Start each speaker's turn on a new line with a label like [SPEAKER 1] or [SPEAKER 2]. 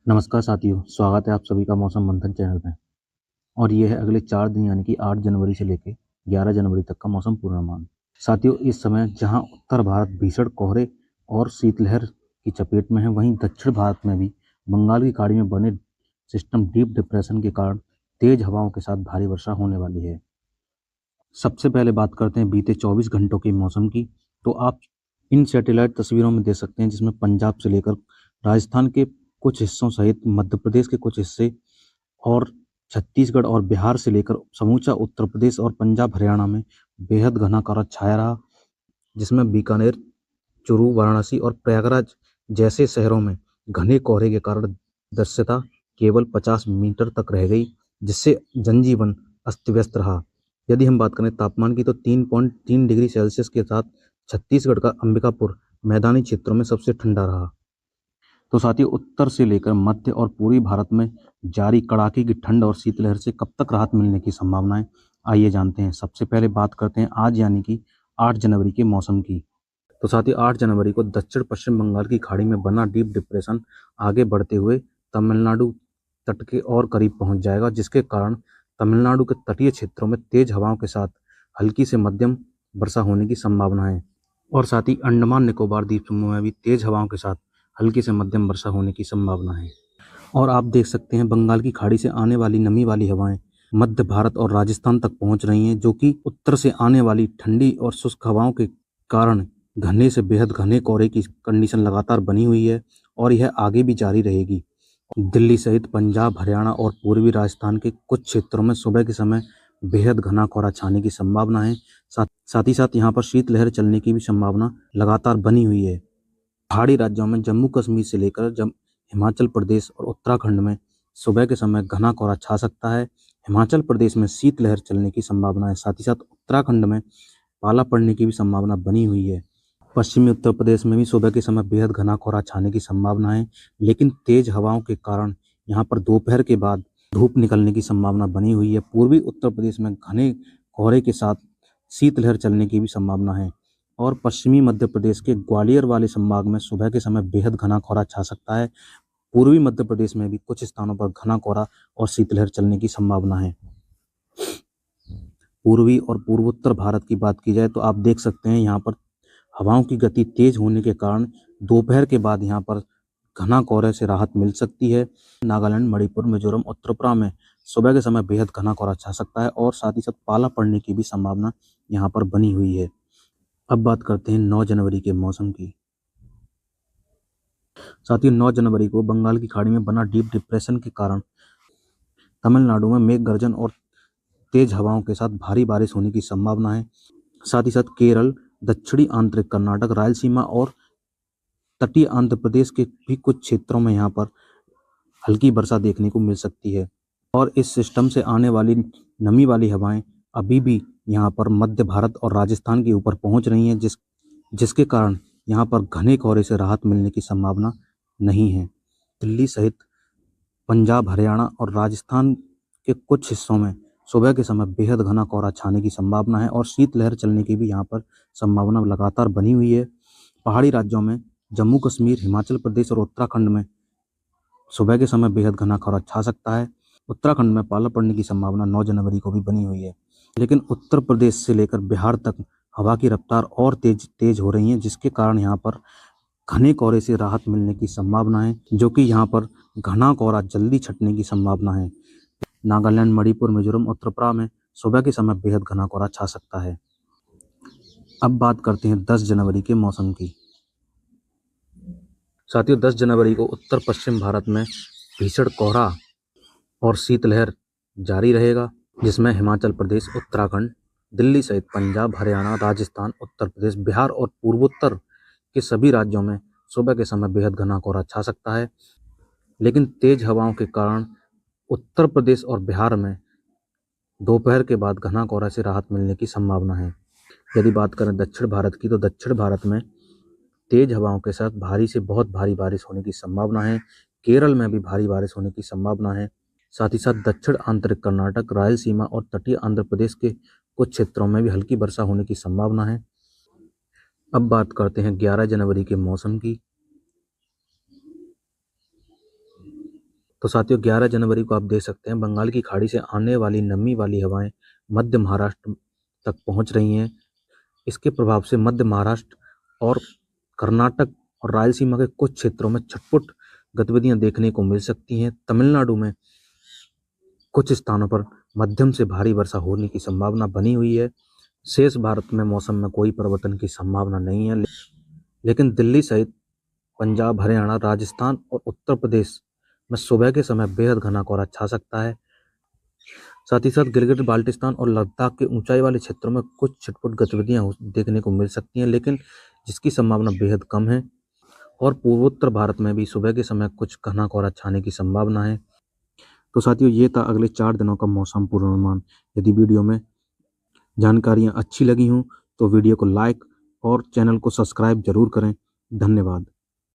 [SPEAKER 1] नमस्कार साथियों, स्वागत है आप सभी का मौसम मंथन चैनल में। और ये है अगले 4 दिन यानी कि 8 जनवरी से लेके 11 जनवरी तक का मौसम पूर्वानुमान। साथियों, इस समय जहां उत्तर भारत भीषण कोहरे और शीतलहर की चपेट में है, वहीं दक्षिण भारत में भी बंगाल की खाड़ी में बने सिस्टम डीप डिप्रेशन के कारण तेज हवाओं के साथ भारी वर्षा होने वाली है। सबसे पहले बात करते हैं बीते 24 घंटों के मौसम की। तो आप इन सैटेलाइट तस्वीरों में देख सकते हैं, जिसमें पंजाब से लेकर राजस्थान के कुछ हिस्सों सहित मध्य प्रदेश के कुछ हिस्से और छत्तीसगढ़ और बिहार से लेकर समूचा उत्तर प्रदेश और पंजाब हरियाणा में बेहद घना कोहरा छाया रहा, जिसमें बीकानेर, चूरू, वाराणसी और प्रयागराज जैसे शहरों में घने कोहरे के कारण दृश्यता केवल 50 मीटर तक रह गई, जिससे जनजीवन अस्त व्यस्त रहा। यदि हम बात करें तापमान की, तो 3.3 डिग्री सेल्सियस के साथ छत्तीसगढ़ का अंबिकापुर मैदानी क्षेत्रों में सबसे ठंडा रहा। तो साथियों, उत्तर से लेकर मध्य और पूर्वी भारत में जारी कड़ाके की ठंड और शीतलहर से कब तक राहत मिलने की संभावनाएं, आइए जानते हैं। सबसे पहले बात करते हैं आज यानी कि 8 जनवरी के मौसम की। तो साथियों, 8 जनवरी को दक्षिण पश्चिम बंगाल की खाड़ी में बना डीप डिप्रेशन आगे बढ़ते हुए तमिलनाडु तट के और करीब पहुंच जाएगा, जिसके कारण तमिलनाडु के तटीय क्षेत्रों में तेज हवाओं के साथ हल्की से मध्यम वर्षा होने की संभावना है। और साथ ही अंडमान निकोबार द्वीप समूह में भी तेज हवाओं के साथ हल्की से मध्यम वर्षा होने की संभावना है। और आप देख सकते हैं, बंगाल की खाड़ी से आने वाली नमी वाली हवाएं मध्य भारत और राजस्थान तक पहुंच रही हैं, जो कि उत्तर से आने वाली ठंडी और शुष्क हवाओं के कारण घने से बेहद घने कोहरे की कंडीशन लगातार बनी हुई है और यह आगे भी जारी रहेगी। दिल्ली सहित पंजाब, हरियाणा और पूर्वी राजस्थान के कुछ क्षेत्रों में सुबह के समय बेहद घना कोहरा छाने की संभावना है। साथ ही साथ यहाँ पर शीतलहर चलने की भी संभावना लगातार बनी हुई है। पहाड़ी राज्यों में जम्मू कश्मीर से लेकर हिमाचल प्रदेश और उत्तराखंड में सुबह के समय घना कोहरा छा सकता है। हिमाचल प्रदेश में शीतलहर चलने की संभावना है। साथ ही साथ उत्तराखंड में पाला पड़ने की भी संभावना बनी हुई है। पश्चिमी उत्तर प्रदेश में भी सुबह के समय बेहद घना कोहरा छाने की संभावना है, लेकिन तेज हवाओं के कारण यहाँ पर दोपहर के बाद धूप निकलने की संभावना बनी हुई है। पूर्वी उत्तर प्रदेश में घने कोहरे के साथ शीतलहर चलने की भी संभावना है और पश्चिमी मध्य प्रदेश के ग्वालियर वाले संभाग में सुबह के समय बेहद घना कोहरा छा सकता है। पूर्वी मध्य प्रदेश में भी कुछ स्थानों पर घना कोहरा और शीतलहर चलने की संभावना है। पूर्वी और पूर्वोत्तर भारत की बात की जाए तो आप देख सकते हैं, यहाँ पर हवाओं की गति तेज होने के कारण दोपहर के बाद यहाँ पर घना कोहरे से राहत मिल सकती है। नागालैंड, मणिपुर, मिजोरम और त्रिपुरा में सुबह के समय बेहद घना कोहरा छा सकता है और साथ ही साथ पाला पड़ने की भी संभावना यहाँ पर बनी हुई है। अब बात करते हैं 9 जनवरी के मौसम की। साथ ही 9 जनवरी को बंगाल की खाड़ी में बना डीप डिप्रेशन के कारण तमिलनाडु में मेघ गर्जन और तेज हवाओं के साथ भारी बारिश होने की संभावना है। साथ ही साथ केरल, दक्षिणी आंतरिक कर्नाटक, रायलसीमा और तटीय आंध्र प्रदेश के भी कुछ क्षेत्रों में यहाँ पर हल्की वर्षा देखने को मिल सकती है। और इस सिस्टम से आने वाली नमी वाली हवाएं अभी भी यहाँ पर मध्य भारत और राजस्थान के ऊपर पहुँच रही हैं, जिसके कारण यहाँ पर घने कोहरे से राहत मिलने की संभावना नहीं है। दिल्ली सहित पंजाब, हरियाणा और राजस्थान के कुछ हिस्सों में सुबह के समय बेहद घना कोहरा छाने की संभावना है और शीतलहर चलने की भी यहाँ पर संभावना लगातार बनी हुई है। पहाड़ी राज्यों में जम्मू कश्मीर, हिमाचल प्रदेश और उत्तराखंड में सुबह के समय बेहद घना कोहरा छा सकता है। उत्तराखंड में पाला पड़ने की संभावना 9 जनवरी को भी बनी हुई है। लेकिन उत्तर प्रदेश से लेकर बिहार तक हवा की रफ्तार और तेज हो रही है, जिसके कारण यहाँ पर घने कोहरे से राहत मिलने की संभावना है, जो कि यहाँ पर घना कोहरा जल्दी छटने की संभावना है। नागालैंड, मणिपुर, मिजोरम और त्रिपुरा में सुबह के समय बेहद घना कोहरा छा सकता है। अब बात करते हैं 10 जनवरी के मौसम की। साथियों, 10 जनवरी को उत्तर पश्चिम भारत में भीषण कोहरा और शीतलहर जारी रहेगा, जिसमें हिमाचल प्रदेश, उत्तराखंड, दिल्ली सहित पंजाब, हरियाणा, राजस्थान, उत्तर प्रदेश, बिहार और पूर्वोत्तर के सभी राज्यों में सुबह के समय बेहद घना कोहरा छा सकता है। लेकिन तेज हवाओं के कारण उत्तर प्रदेश और बिहार में दोपहर के बाद घना कोहरा से राहत मिलने की संभावना है। यदि बात करें दक्षिण भारत की, तो दक्षिण भारत में तेज हवाओं के साथ भारी से बहुत भारी बारिश होने की संभावना है। केरल में भी भारी बारिश होने की संभावना है। साथ ही साथ दक्षिण आंतरिक कर्नाटक, रायलसीमा और तटीय आंध्र प्रदेश के कुछ क्षेत्रों में भी हल्की वर्षा होने की संभावना है। अब बात करते हैं 11 जनवरी के मौसम की। तो साथियों 11 जनवरी को आप देख सकते हैं बंगाल की खाड़ी से आने वाली नमी वाली हवाएं मध्य महाराष्ट्र तक पहुंच रही हैं। इसके प्रभाव से मध्य महाराष्ट्र और कर्नाटक और रायलसीमा के कुछ क्षेत्रों में छटपुट गतिविधियां देखने को मिल सकती हैं। तमिलनाडु में कुछ स्थानों पर मध्यम से भारी वर्षा होने की संभावना बनी हुई है। शेष भारत में मौसम में कोई परिवर्तन की संभावना नहीं है, लेकिन दिल्ली सहित पंजाब, हरियाणा, राजस्थान और उत्तर प्रदेश में सुबह के समय बेहद घना कोहरा छा सकता है। साथ ही साथ गिलगित बाल्टिस्तान और लद्दाख के ऊंचाई वाले क्षेत्रों में कुछ छिटपुट गतिविधियां देखने को मिल सकती हैं, लेकिन जिसकी संभावना बेहद कम है। और पूर्वोत्तर भारत में भी सुबह के समय कुछ घना कोहरा छाने की संभावना है। तो साथियों ये था अगले 4 दिनों का मौसम पूर्वानुमान। यदि वीडियो में जानकारियां अच्छी लगी हों तो वीडियो को लाइक और चैनल को सब्सक्राइब जरूर करें। धन्यवाद।